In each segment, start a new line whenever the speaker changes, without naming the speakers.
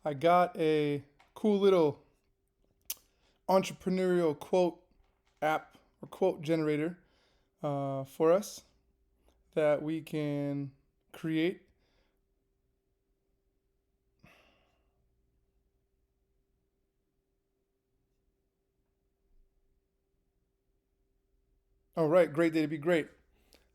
I got a cool little entrepreneurial quote app or quote generator for us that we can create. All right, great day to be great.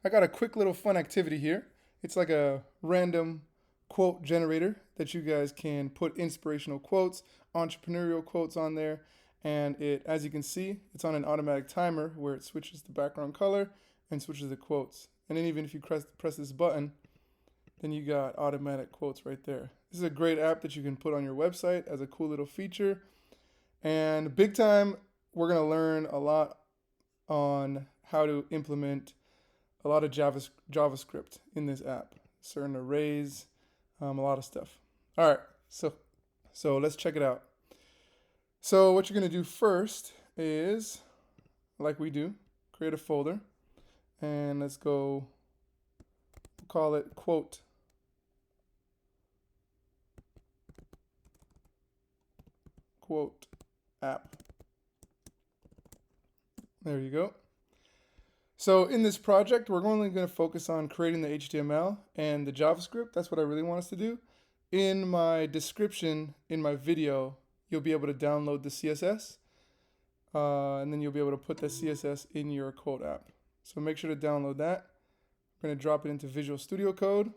I got a quick little fun activity here. It's like a random quote generator that you guys can put inspirational quotes, entrepreneurial quotes on there. And it, as you can see, it's on an automatic timer where it switches the background color and switches the quotes. And then even if you press this button, then you got automatic quotes right there. This is a great app that you can put on your website as a cool little feature. And big time, we're going to learn a lot on how to implement a lot of JavaScript in this app, certain arrays, a lot of stuff. All right, so let's check it out. So what you're going to do first is, like we do, create a folder, and let's go, call it quote app. There you go. So in this project, we're only going to focus on creating the HTML and the JavaScript. That's what I really want us to do. In my description, in my video, you'll be able to download the CSS, and then you'll be able to put the CSS in your quote app. So make sure to download that. We're going to drop it into Visual Studio Code,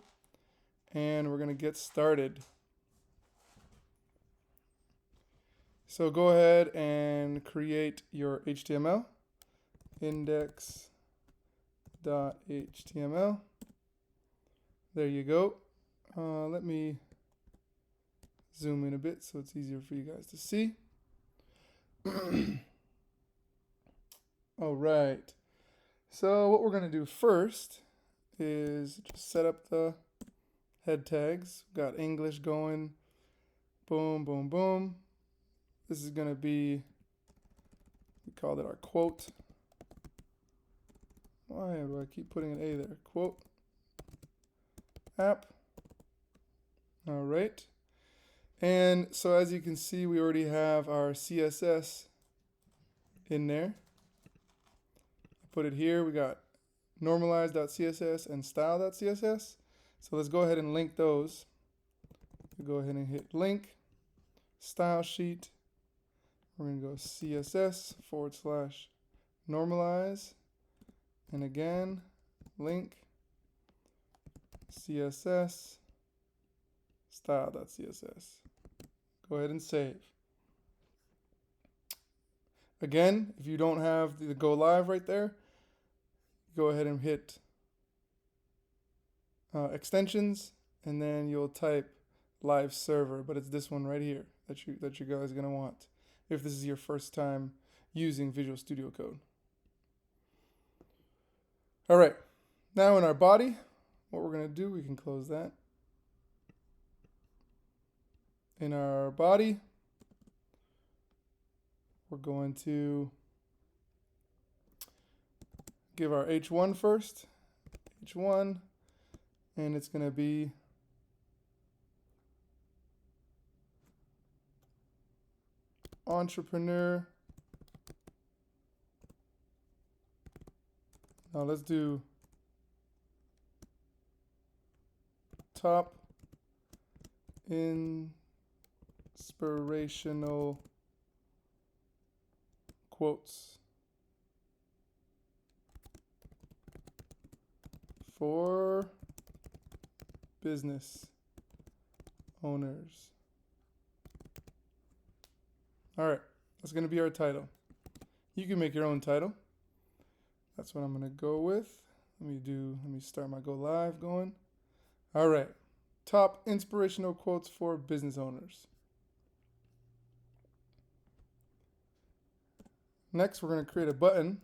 and we're going to get started. So go ahead and create your HTML, index.html. There you go. Let me zoom in a bit so it's easier for you guys to see. All right. So what we're going to do first is just set up the head tags. Got English going. Boom, boom, boom. This is going to be, we called it our quote. Why do I keep putting an A there? Quote app. All right. And so as you can see, we already have our CSS in there. I put it here. We got normalize.css and style.css. So let's go ahead and link those. We'll go ahead and hit link, style sheet. We're going to go CSS/normalize. And again, link, CSS, style.css. Go ahead and save. Again, if you don't have the go live right there, go ahead and hit extensions, and then you'll type live server, but it's this one right here that you guys are going to want if this is your first time using Visual Studio Code. All right, now in our body, what we're going to do, we can close that. In our body, we're going to give our H1 first, H1, and it's going to be entrepreneur. Now let's do top inspirational quotes for business owners. All right, that's going to be our title. You can make your own title. That's what I'm going to go with. Let me start my go live going. All right, top inspirational quotes for business owners. Next, we're going to create a button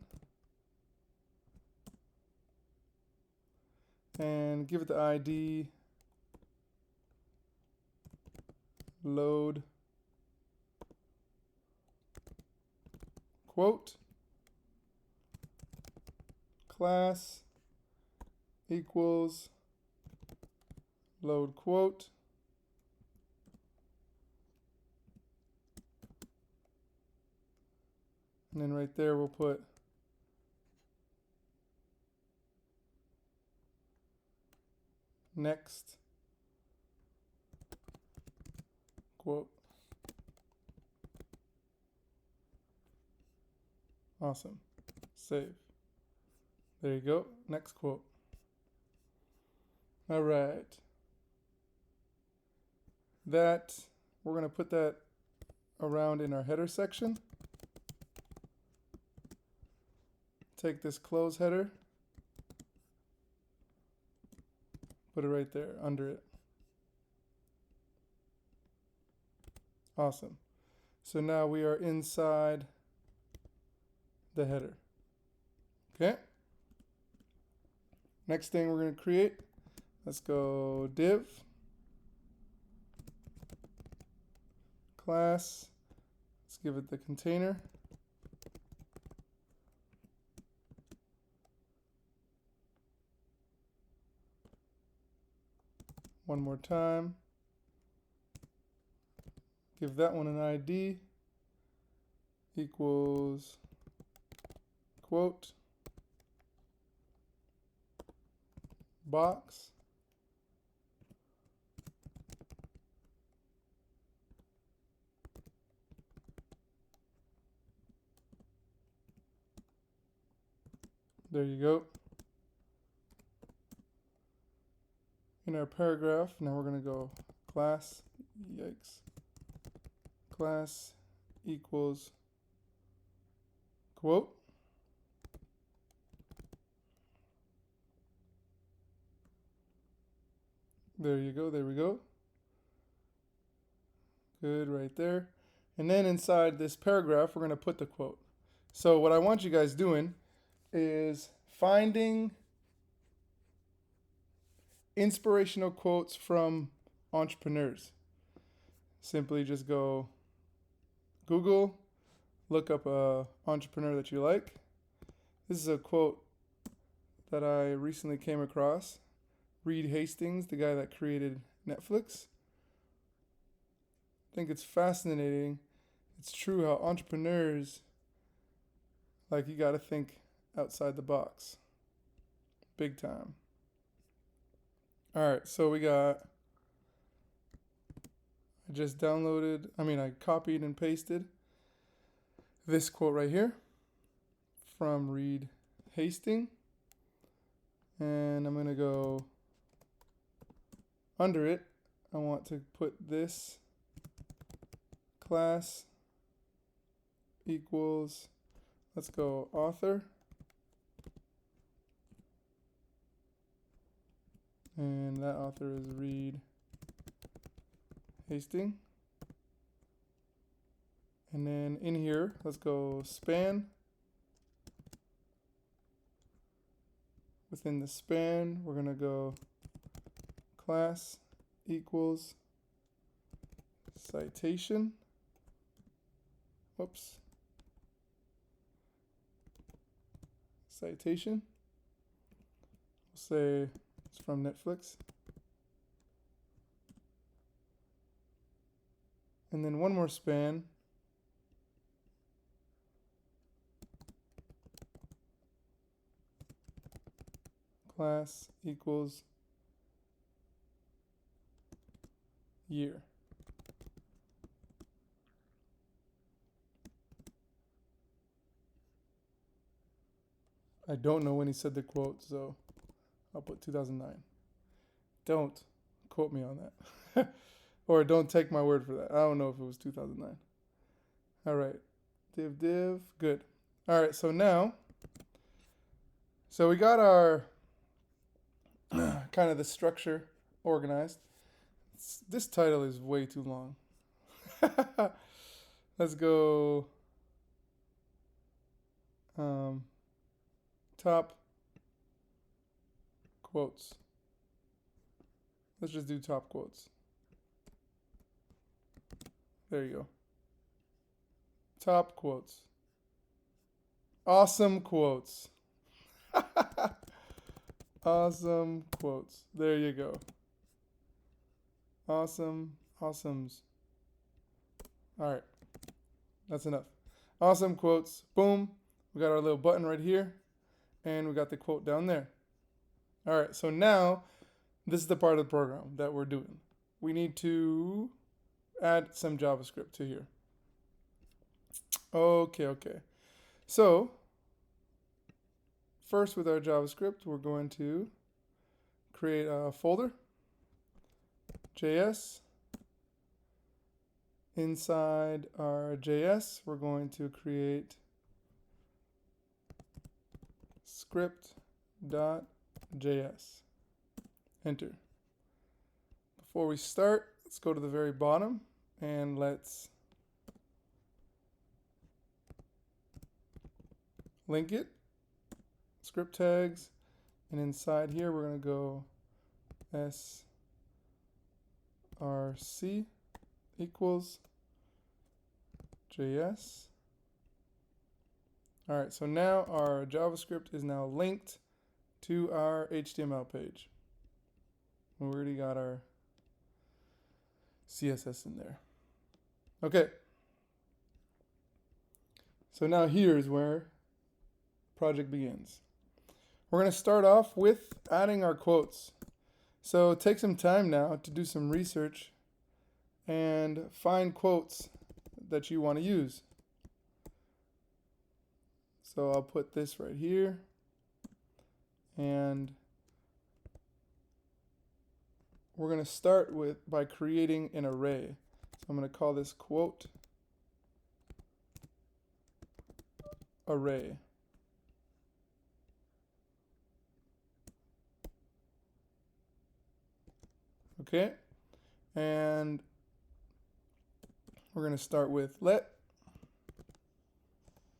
and give it the ID load quote class equals load quote. And then right there we'll put next quote. Awesome. Save. There you go. Next quote. All right. That, we're going to put that around in our header section. Take this close header, put it right there under it. Awesome. So now we are inside the header. Okay. Next thing we're going to create, let's go div, class, let's give it the container. One more time. Give that one an ID equals quote box. There you go. In our paragraph, now we're going to go class, yikes, class equals quote. There you go, there we go. Good, right there. And then inside this paragraph, we're going to put the quote. So what I want you guys doing is finding inspirational quotes from entrepreneurs. Simply just go Google, look up a entrepreneur that you like. This is a quote that I recently came across. Reed Hastings, the guy that created Netflix. I think it's fascinating. It's true how entrepreneurs, like, you got to think outside the box. Big time. All right, so we got, I copied and pasted this quote right here from Reed Hastings. And I'm going to go under it. I want to put this class equals, let's go author. And that author is Reed Hastings. And then in here, let's go span. Within the span, we're going to go class equals citation. Whoops. Citation. We'll say it's from Netflix. And then one more span. Class equals year. I don't know when he said the quote, so I'll put 2009. Don't quote me on that. Or don't take my word for that. I don't know if it was 2009. All right. Div. Good. All right, so now, so we got our kind of the structure organized. This title is way too long. Let's go top quotes. Let's just do top quotes. There you go. Top quotes. Awesome quotes. Awesome quotes. There you go. Awesome. Awesomes. All right. That's enough. Awesome, quotes. Boom. We got our little button right here, and we got the quote down there. All right, so now this is the part of the program that we're doing. We need to add some JavaScript to here. Okay. So first with our JavaScript, we're going to create a folder, JS. Inside our JS, we're going to create script.js. Enter. Before we start, let's go to the very bottom and let's link it, script tags, and inside here we're going to go src equals JS. All right, so now our JavaScript is now linked to our HTML page. We already got our CSS in there. Okay. So now here's where the project begins. We're going to start off with adding our quotes. So take some time now to do some research and find quotes that you want to use. So I'll put this right here, and we're going to start by creating an array. So I'm going to call this quote array. Okay, and we're going to start with let,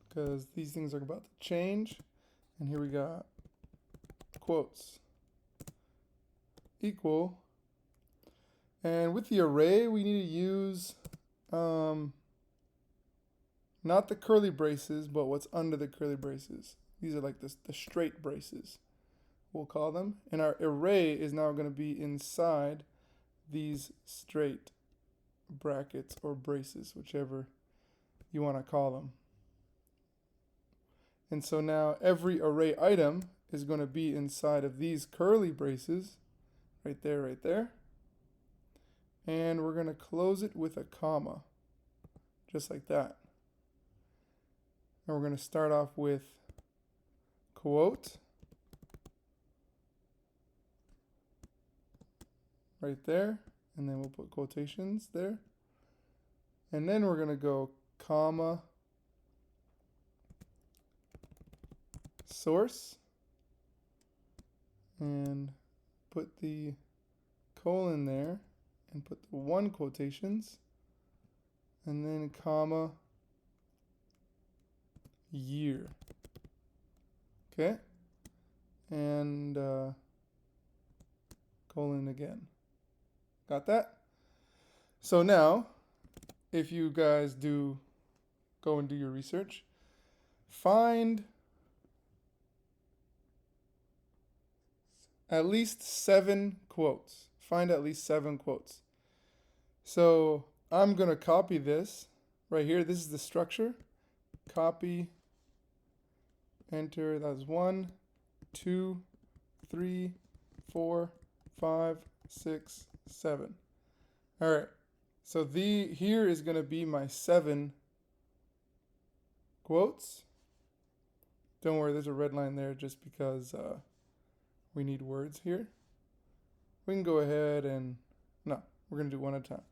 because these things are about to change. And here we got quotes equal. And with the array, we need to use not the curly braces, but what's under the curly braces. These are like the straight braces, we'll call them. And our array is now going to be inside these straight brackets or braces, whichever you want to call them. And so now every array item is going to be inside of these curly braces, right there. And we're going to close it with a comma, just like that. And we're going to start off with quote, right there, and then we'll put quotations there. And then we're going to go comma, source, and put the colon there, and put the one quotations, and then comma, year. Okay, and colon again. Got that? So now, if you guys do go and do your research, find at least 7 quotes. Find at least 7 quotes. So I'm going to copy this right here. This is the structure. Copy, enter. That's 1, 2, 3, 4, 5, 6, 7. All right. So here is going to be my 7 quotes. Don't worry, there's a red line there just because we need words here. We can go ahead and, no, we're going to do one at a time.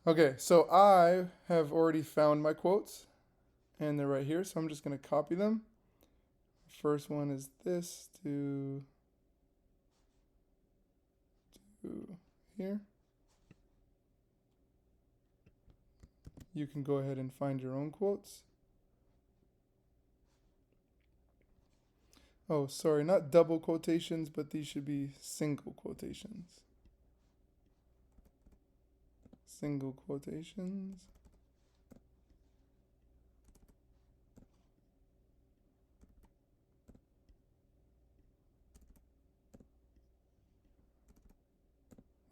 Okay, so I have already found my quotes, and they're right here, so I'm just going to copy them. First one is this to here. You can go ahead and find your own quotes. Oh, sorry, not double quotations, but these should be single quotations. Single quotations.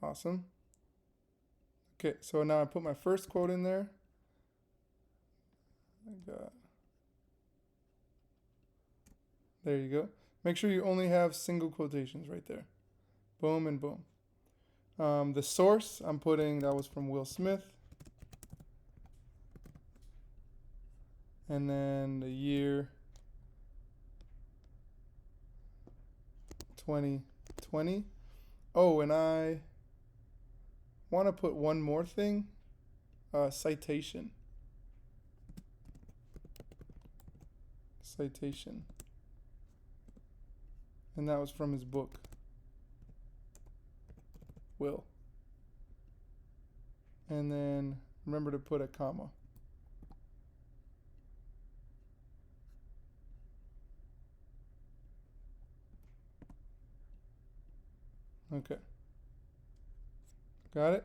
Awesome. Okay, so now I put my first quote in there. got. There you go. Make sure you only have single quotations right there. Boom and boom. The source I'm putting, that was from Will Smith. And then the year 2020. Oh, and I want to put one more thing. Citation. Citation. And that was from his book, Will. And then remember to put a comma. Okay. Got it?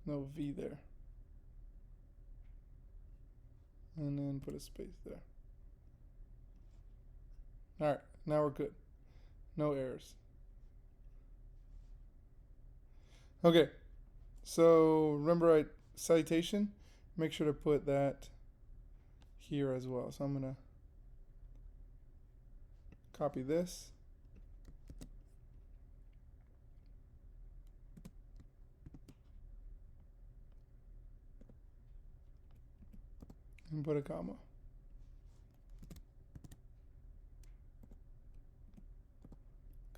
There's no V there. And then put a space there. Alright, now we're good. No errors. Okay, so remember citation? Make sure to put that here as well. So I'm going to copy this. And put a comma.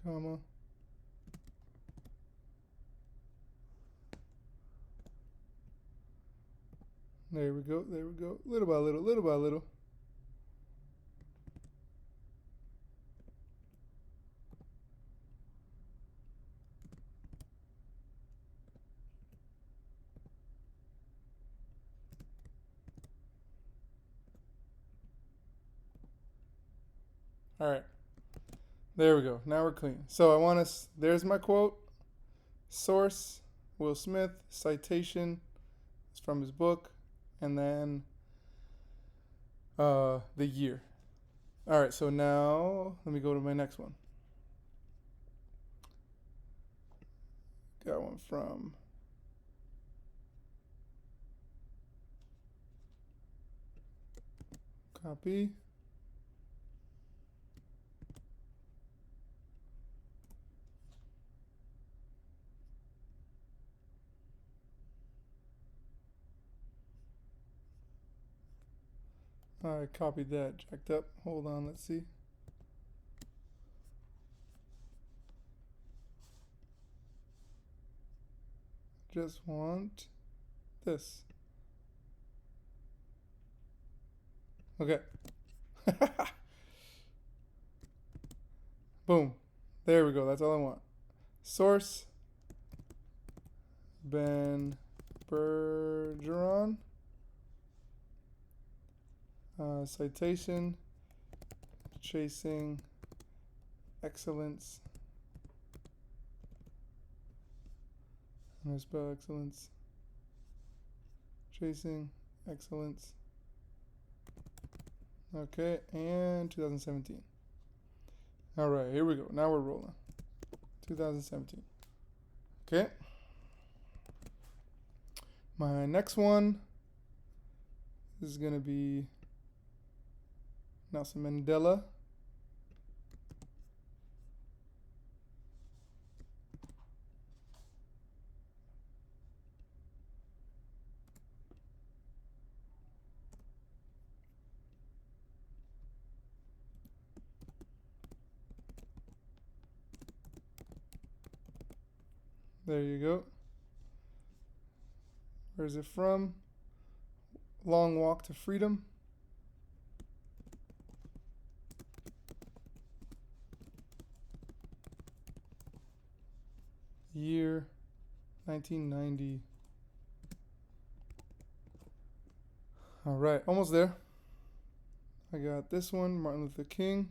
Comma. There we go, there we go. Little by little, little by little. All right, there we go. Now we're clean. So I want us, there's my quote. Source, Will Smith. Citation, it's from his book. And then the year. All right, so now let me go to my next one. Got one from copy. I copied that, jacked up. Hold on, let's see. Just want this. Okay. Boom. There we go. That's all I want. Source, Ben Bergeron. Citation, chasing excellence. I'm gonna spell excellence. Chasing excellence. Okay, and 2017. All right, here we go. Now we're rolling. 2017. Okay. My next one is gonna be Nelson Mandela. There you go. Where's it from? Long Walk to Freedom. Year 1990. All right, almost there. I got this one, Martin Luther King.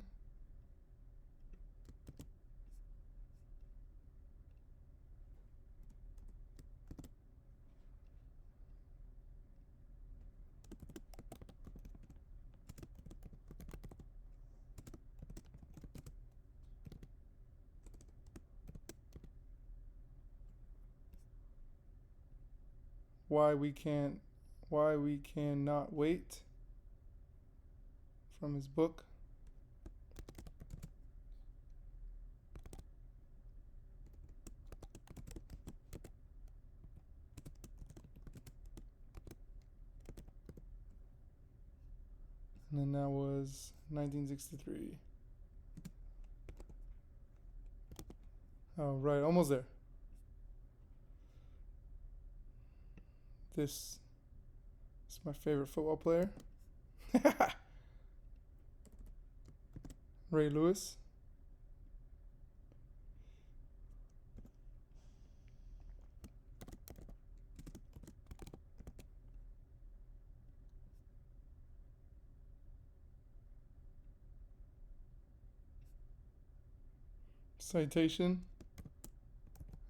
why we cannot wait from his book. And then that was 1963. Oh, right, almost there. This is my favorite football player. Ray Lewis. Citation.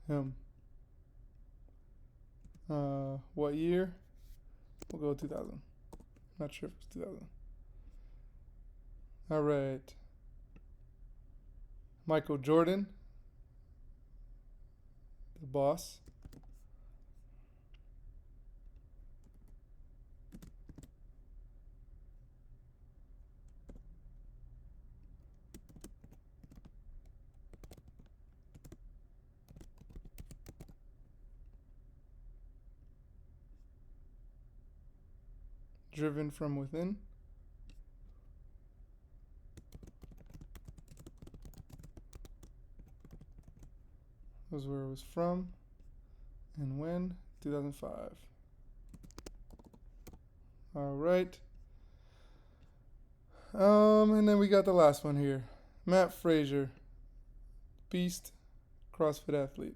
Him. What year? We'll go 2000. Not sure if it's 2000. All right. Michael Jordan, the boss. Driven from within. Was where it was from and when. 2005. All right. And then we got the last one here. Matt Frazier, beast, CrossFit athlete.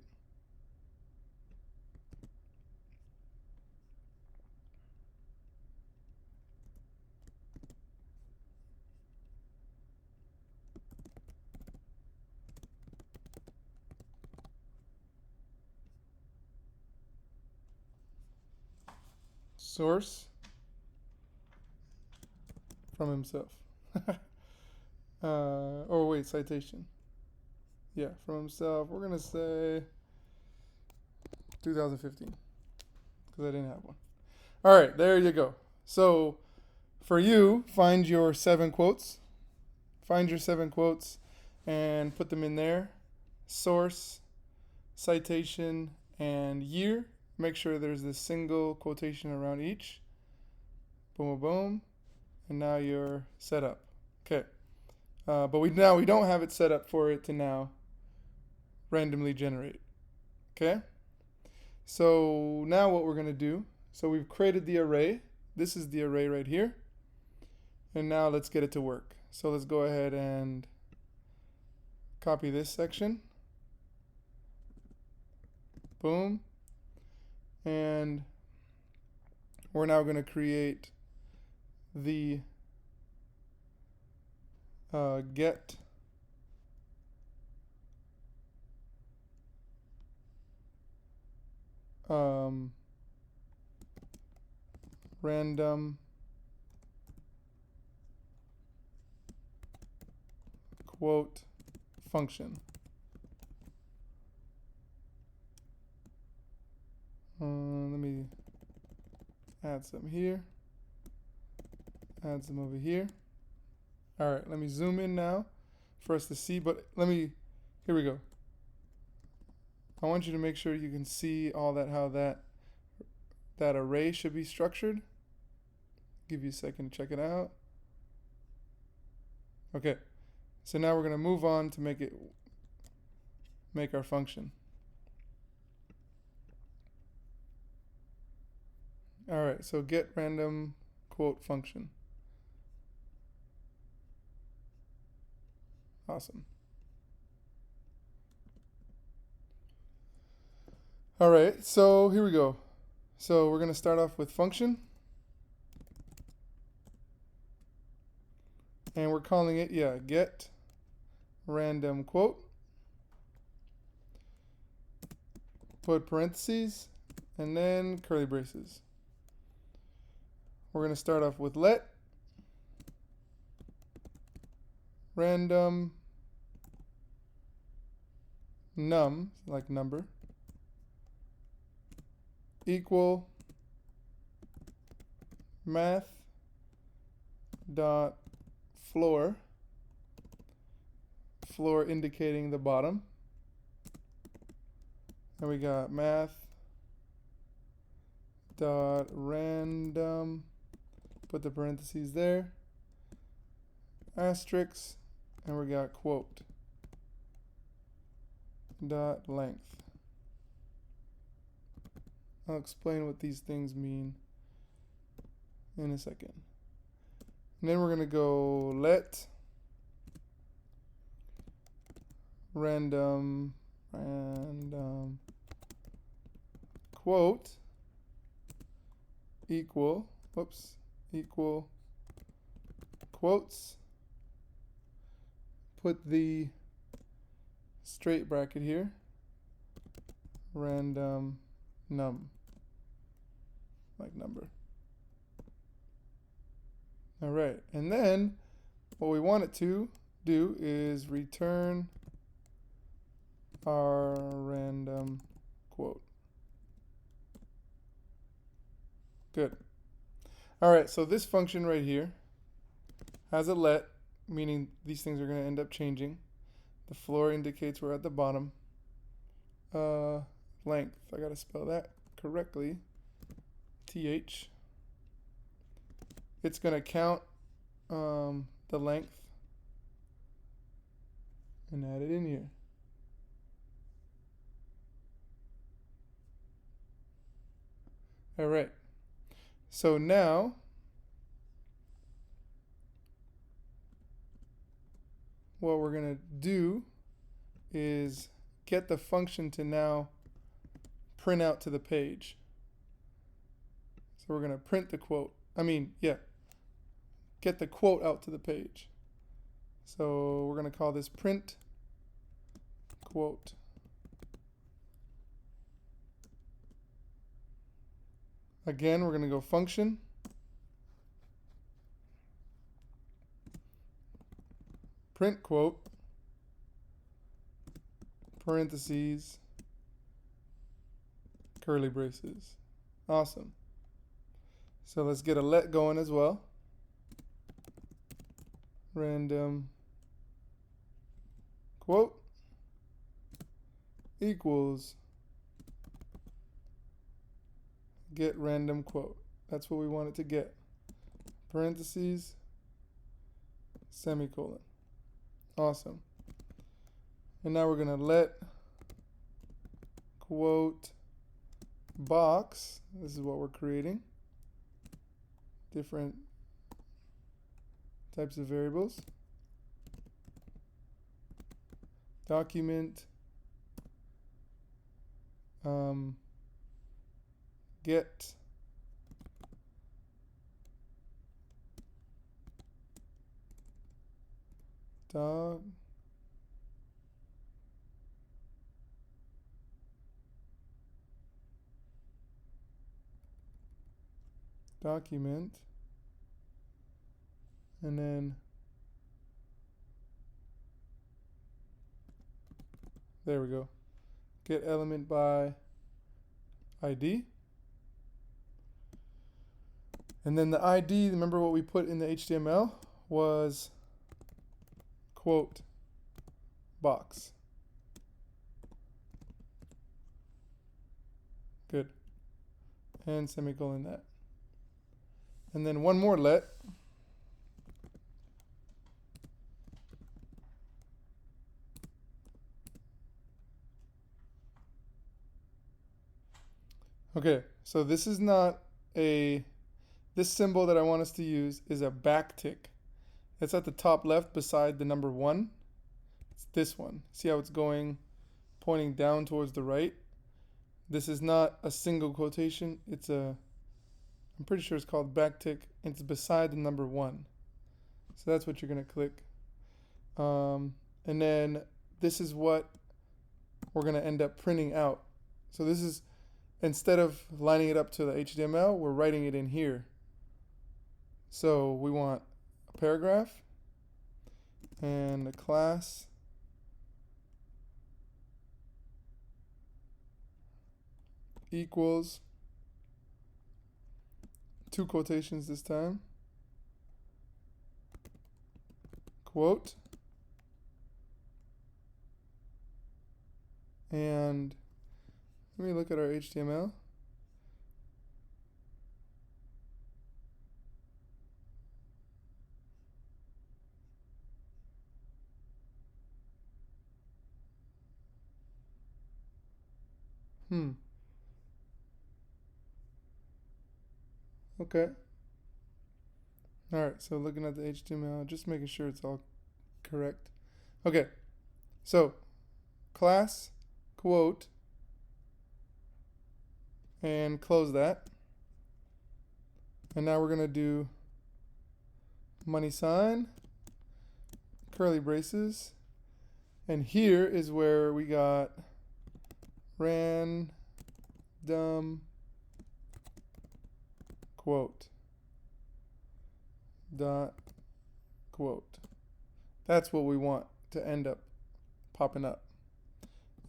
Source, from himself. Oh wait, citation. Yeah, from himself. We're gonna say 2015 because I didn't have one. All right, there you go. So for you, find your 7 quotes. Find your 7 quotes and put them in there. Source, citation, and year. Make sure there's this single quotation around each. Boom, boom, boom. And now you're set up. Okay. But we don't have it set up for it to now randomly generate. Okay? So now what we're going to do, so we've created the array. This is the array right here. And now let's get it to work. So let's go ahead and copy this section. Boom. And we're now going to create the get random quote function. Let me add some here. Add some over here. All right, let me zoom in now for us to see, but here we go. I want you to make sure you can see all that, how that array should be structured. Give you a second to check it out. Okay, so now we're gonna move on to make our function. All right, so get random quote function. Awesome. All right, so here we go. So we're going to start off with function. And we're calling it, get random quote. Put parentheses and then curly braces. We're going to start off with let random num, like number, equal math dot floor, floor indicating the bottom, and we got math dot random, put the parentheses there, asterisk, and we got quote dot length. I'll explain what these things mean in a second. And then we're going to go let random quote equal quotes, put the straight bracket here, random num, like number. All right, and then what we want it to do is return our random quote. Good. All right, so this function right here has a let, meaning these things are going to end up changing. The floor indicates we're at the bottom. Length, I got to spell that correctly. TH. It's going to count the length and add it in here. All right. So now what we're going to do is get the function to now print out to the page. So we're going to print the quote. Get the quote out to the page. So we're going to call this print quote. Again, we're going to go function, print quote, parentheses, curly braces. Awesome. So let's get a let going as well. Random quote equals get random quote. That's what we want it to get. Parentheses, semicolon. Awesome. And now we're going to let quote box. This is what we're creating. Different types of variables. Document get document, and then there we go. Get element by ID. And then the ID, remember what we put in the HTML was quote box. Good. And semicolon that. And then one more let. Okay, so this is not this symbol that I want us to use is a backtick. It's at the top left beside the number 1. It's this one. See how it's going, pointing down towards the right? This is not a single quotation. I'm pretty sure it's called backtick. It's beside the number 1. So that's what you're going to click. And then this is what we're going to end up printing out. So this is, instead of lining it up to the HTML, we're writing it in here. So we want a paragraph and a class equals 2 quotations this time. Quote. And let me look at our HTML. Okay. Alright, so looking at the HTML, just making sure it's all correct. Okay, so class, quote, and close that. And now we're going to do money sign, curly braces, and here is where we got random quote dot quote. That's what we want to end up popping up.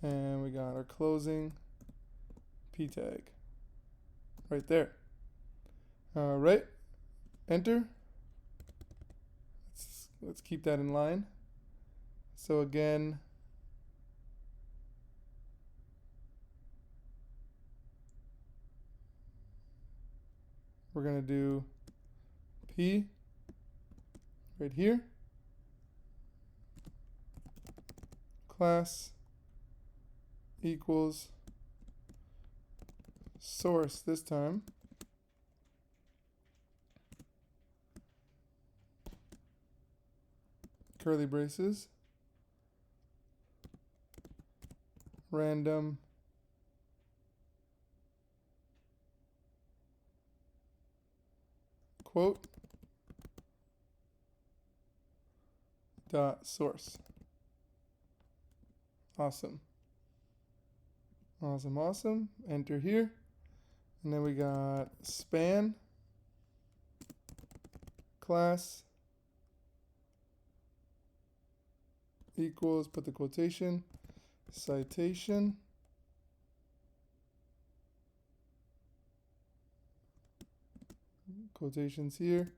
And we got our closing p tag right there. All right, enter. Let's keep that in line. So again, we're going to do P right here, class equals source this time, curly braces, random quote dot source. Awesome. Awesome, awesome. Enter here. And then we got span class equals, put the quotation, citation, quotations here,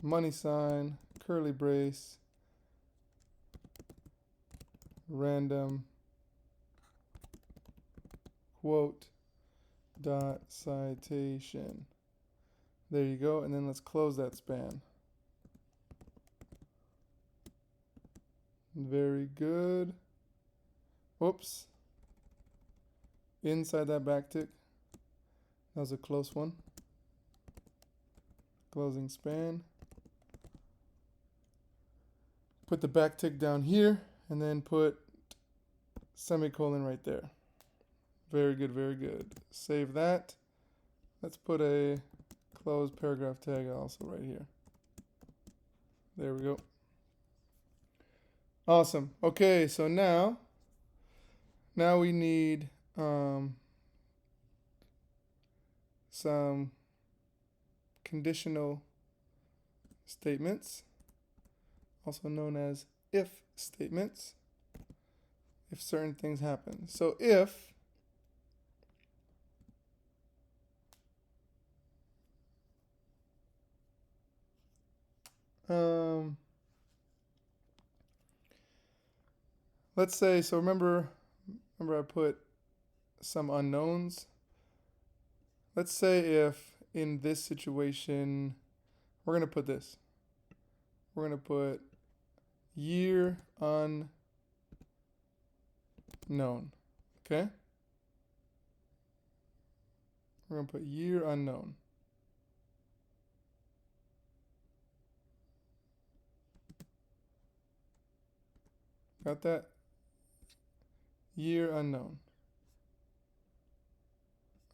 money sign, curly brace, random quote dot citation. There you go, and then let's close that span. Very good. Oops. Inside that backtick. That was a close one. Closing span. Put the backtick down here, and then put semicolon right there. Very good, very good. Save that. Let's put a close paragraph tag also right here. There we go. Awesome. Okay, so now we need some conditional statements, also known as if statements, if certain things happen. So if let's say, so remember I put some unknowns. Let's say if in this situation, we're going to put this. We're going to put year unknown. Okay? We're going to put year unknown. Got that? Year unknown.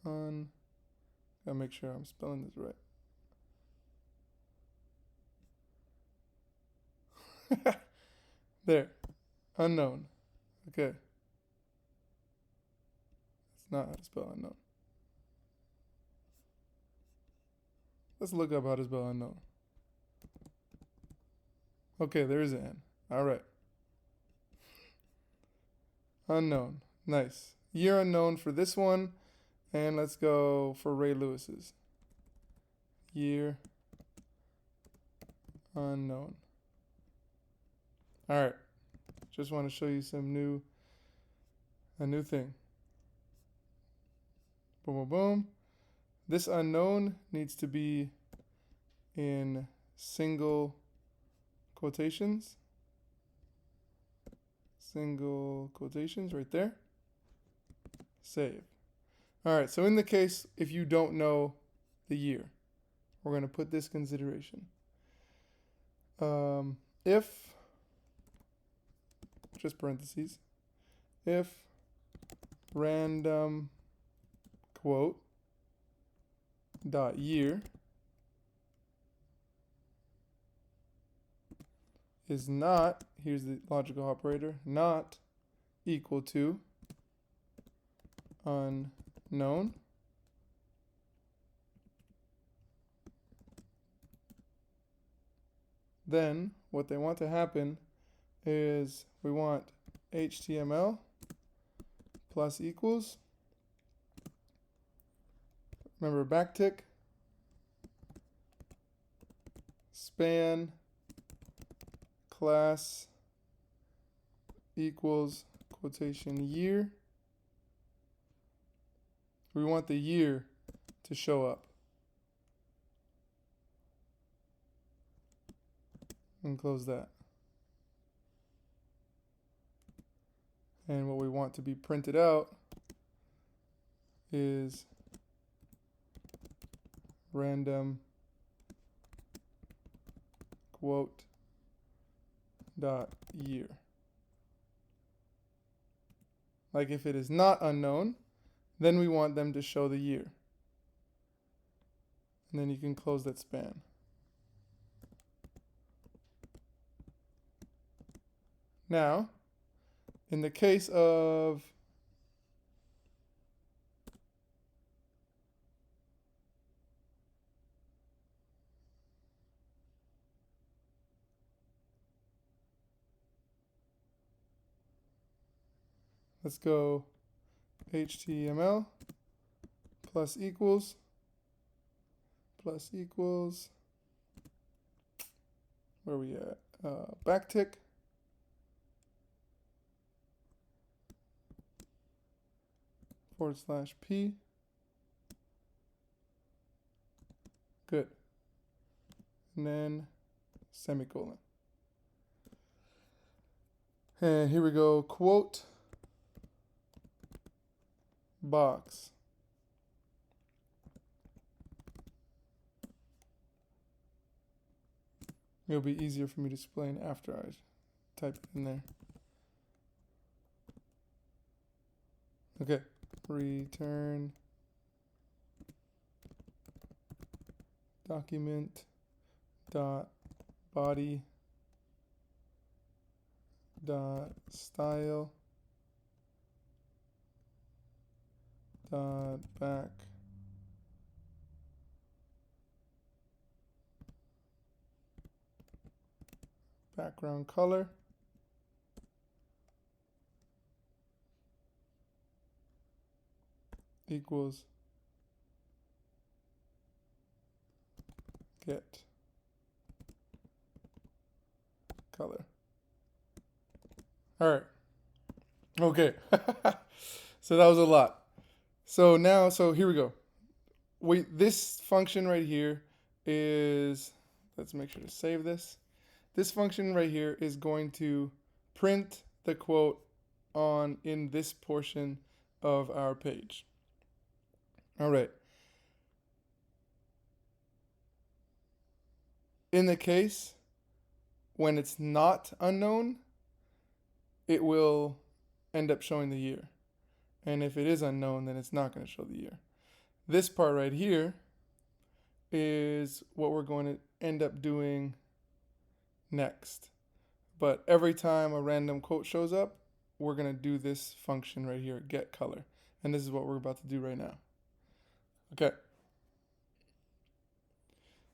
Gotta make sure I'm spelling this right. There. Unknown. Okay. It's not how to spell unknown. Let's look up how to spell unknown. Okay, there is an N. Alright. Unknown. Nice. Year unknown for this one. And let's go for Ray Lewis's. year unknown. All right, just want to show you a new thing. Boom, boom, boom. This unknown needs to be in single quotations. Single quotations right there. Save. All right, so in the case, if you don't know the year, we're going to put this consideration. If, just parentheses, if random quote dot year is not, here's the logical operator, not equal to unknown, then what they want to happen is we want HTML plus equals, remember backtick, span class equals quotation year. We want the year to show up. And close that. And what we want to be printed out is random quote dot year. Like if it is not unknown, then we want them to show the year. And then you can close that span. Now, in the case of let's go HTML plus equals where are we at? Backtick /p. Good. And then semicolon. And here we go, quote box. It'll be easier for me to explain after I type it in there. Okay, return document dot body dot style dot background color equals get color. All right. Okay. So that was a lot. So now, here we go. This function right here is, let's make sure to save this. This function right here is going to print the quote in this portion of our page. All right. In the case when it's not unknown, it will end up showing the year. And if it is unknown, then it's not going to show the year. This part right here is what we're going to end up doing next. But every time a random quote shows up, we're going to do this function right here, get color. And this is what we're about to do right now. Okay.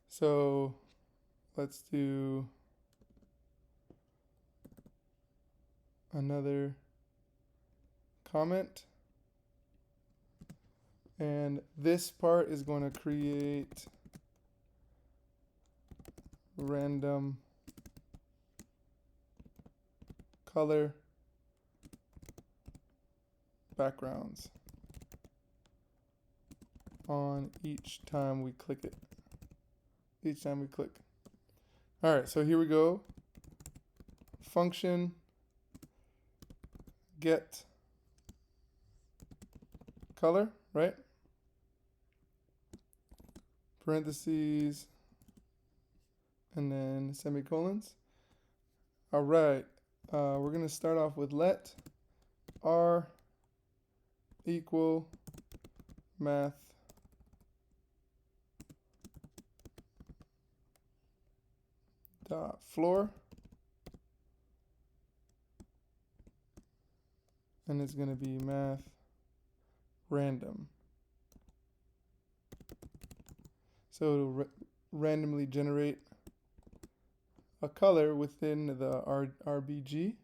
So let's do another comment. And this part is going to create random color backgrounds on each time we click it. Each time we click. All right, so here we go. Function get color, right? Parentheses and then semicolons. All right, we're gonna start off with let r equal math dot floor, and it's gonna be math random. So it'll randomly generate a color within the RBG.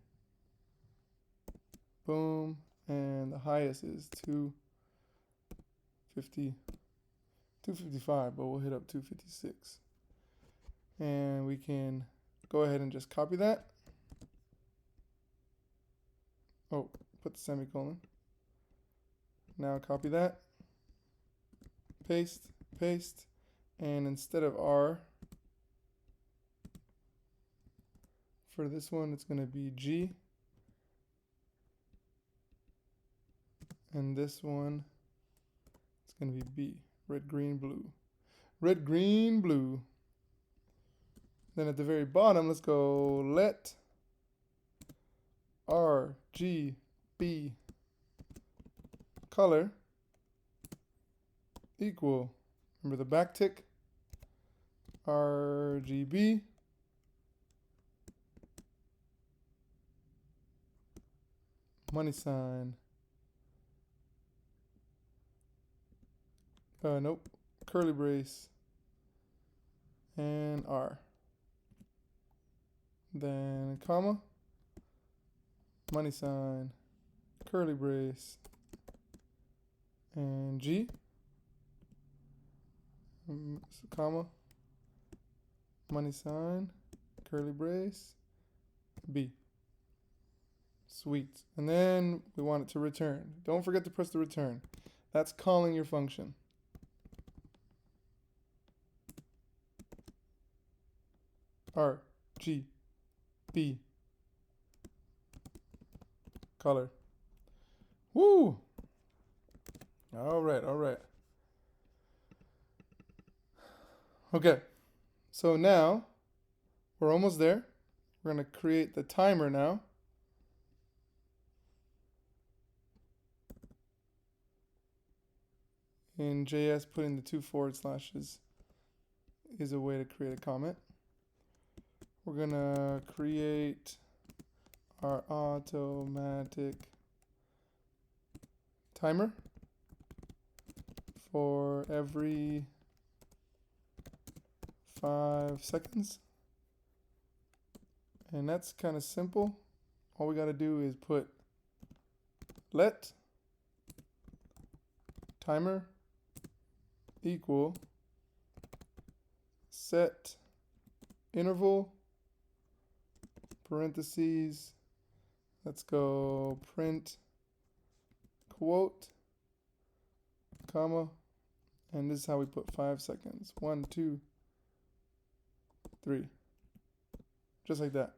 Boom, and the highest is 255, but we'll hit up 256. And we can go ahead and just copy that. Oh, put the semicolon. Now copy that. Paste, paste, and instead of R, for this one it's going to be G. And this one, it's going to be B. Red, green, blue. Red, green, blue. Then at the very bottom, let's go let R, G, B color equal, remember the backtick, RGB money sign. Nope, curly brace and R. Then comma, money sign, curly brace, and G, comma, money sign, curly brace, B. Sweet. And then we want it to return. Don't forget to press the return. That's calling your function. R, G, B, color. Woo! All right, all right. Okay, so now we're almost there. We're going to create the timer now. In JS, putting the 2 forward slashes is a way to create a comment. We're going to create our automatic timer for every 5 seconds. And that's kind of simple. All we got to do is put let timer equal set interval parentheses, let's go print quote, comma, and this is how we put 5 seconds. 1, 2, 3. Just like that.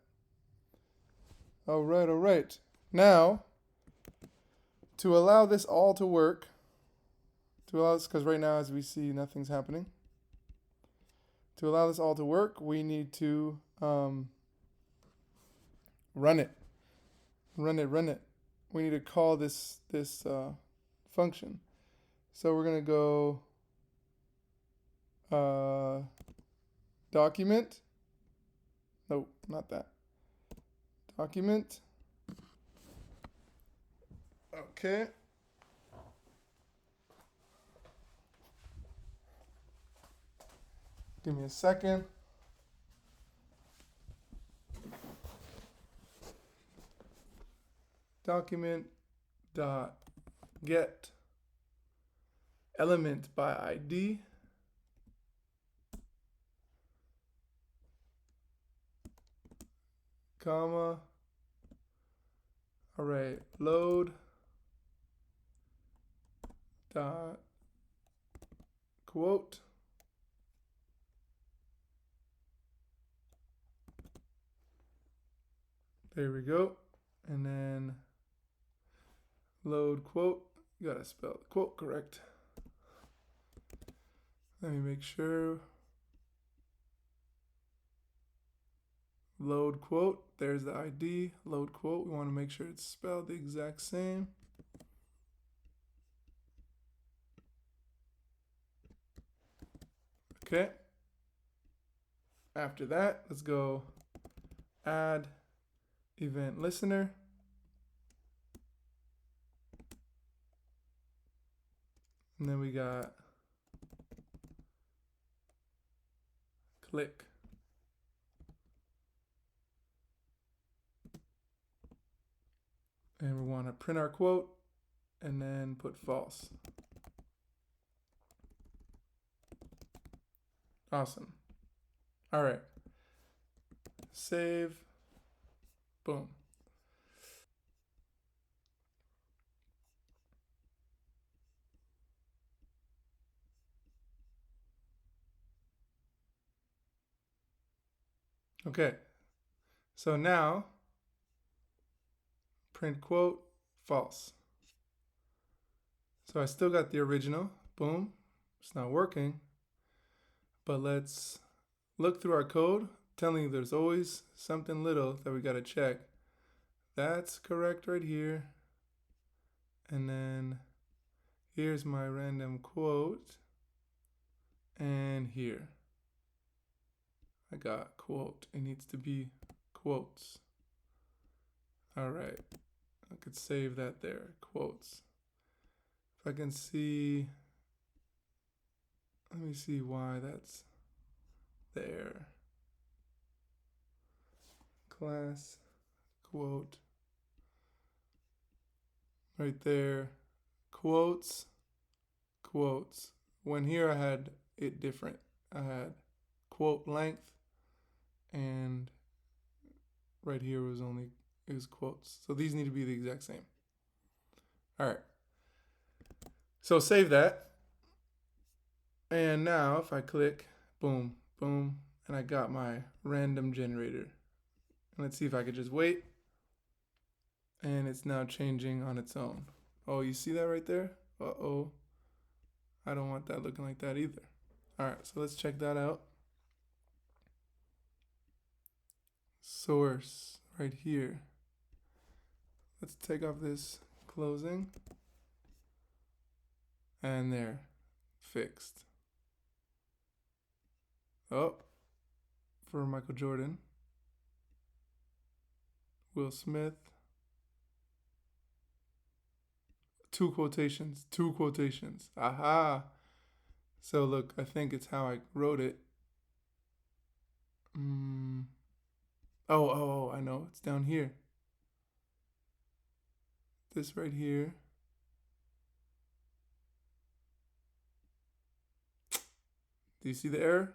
All right, all right. Now, to allow this all to work, because right now, as we see, nothing's happening. To allow this all to work, we need to run it. Run it. We need to call this function. So we're going to go document. No, not that. Document. Okay. Give me a second. Document dot get element by ID comma. All right, load dot quote. There we go. And then load quote. You gotta spell the quote correct. Let me make sure. Load quote. There's the ID. Load quote. We want to make sure it's spelled the exact same. Okay. After that, let's go add event listener. And then we got click. And we want to print our quote and then put false. Awesome. All right. Save. Boom. Okay. So now print quote false. So I still got the original. Boom. It's not working. But let's look through our code, telling you there's always something little that we got to check. That's correct right here. And then here's my random quote. And here I got quote. It needs to be quotes. All right. I could save that there. Quotes. If I can see, let me see why that's there. Class quote. Right there. Quotes. Quotes. When here I had it different. I had quote length, and right here was quotes. So these need to be the exact same. All right. So save that. And now if I click, boom, boom, and I got my random generator. And let's see if I could just wait. And it's now changing on its own. Oh, you see that right there? Uh-oh. I don't want that looking like that either. All right, so let's check that out. Source right here. Let's take off this closing. And there, fixed. Oh, for Michael Jordan. Will Smith. Two quotations. Aha. So look, I think it's how I wrote it. Oh, I know. It's down here. This right here. Do you see the error?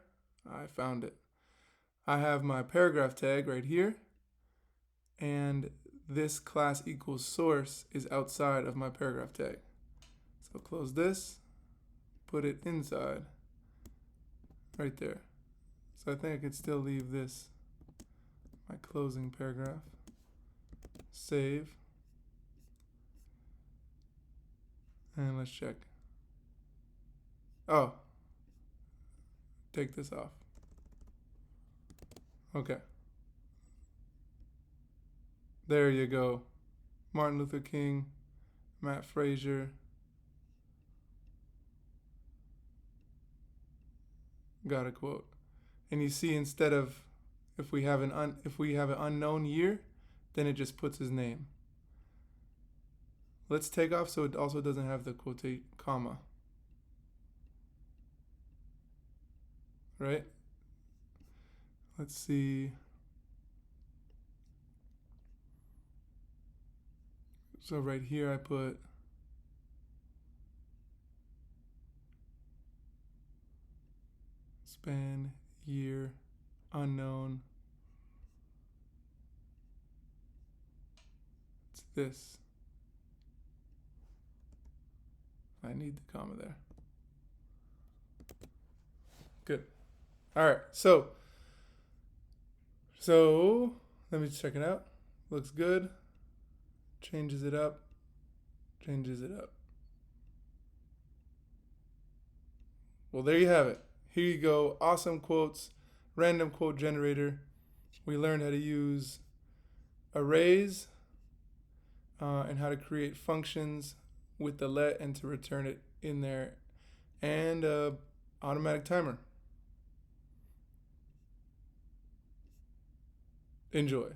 I found it. I have my paragraph tag right here. And this class equals source is outside of my paragraph tag. So close this. Put it inside. Right there. So I think I could still leave this, my closing paragraph. Save. And let's check. Oh. Take this off. Okay. There you go. Martin Luther King, Matt Frazier. Got a quote. And you see, instead of if we have an unknown year, then it just puts his name. Let's take off so it also doesn't have the comma. Right? Let's see. So right here I put span, year, unknown. this. I need the comma there. Good. All right. So let me check it out. Looks good. Changes it up. Changes it up. Well, there you have it. Here you go. Awesome quotes. Random quote generator. We learned how to use arrays and how to create functions with the let and to return it in there, and automatic timer. Enjoy.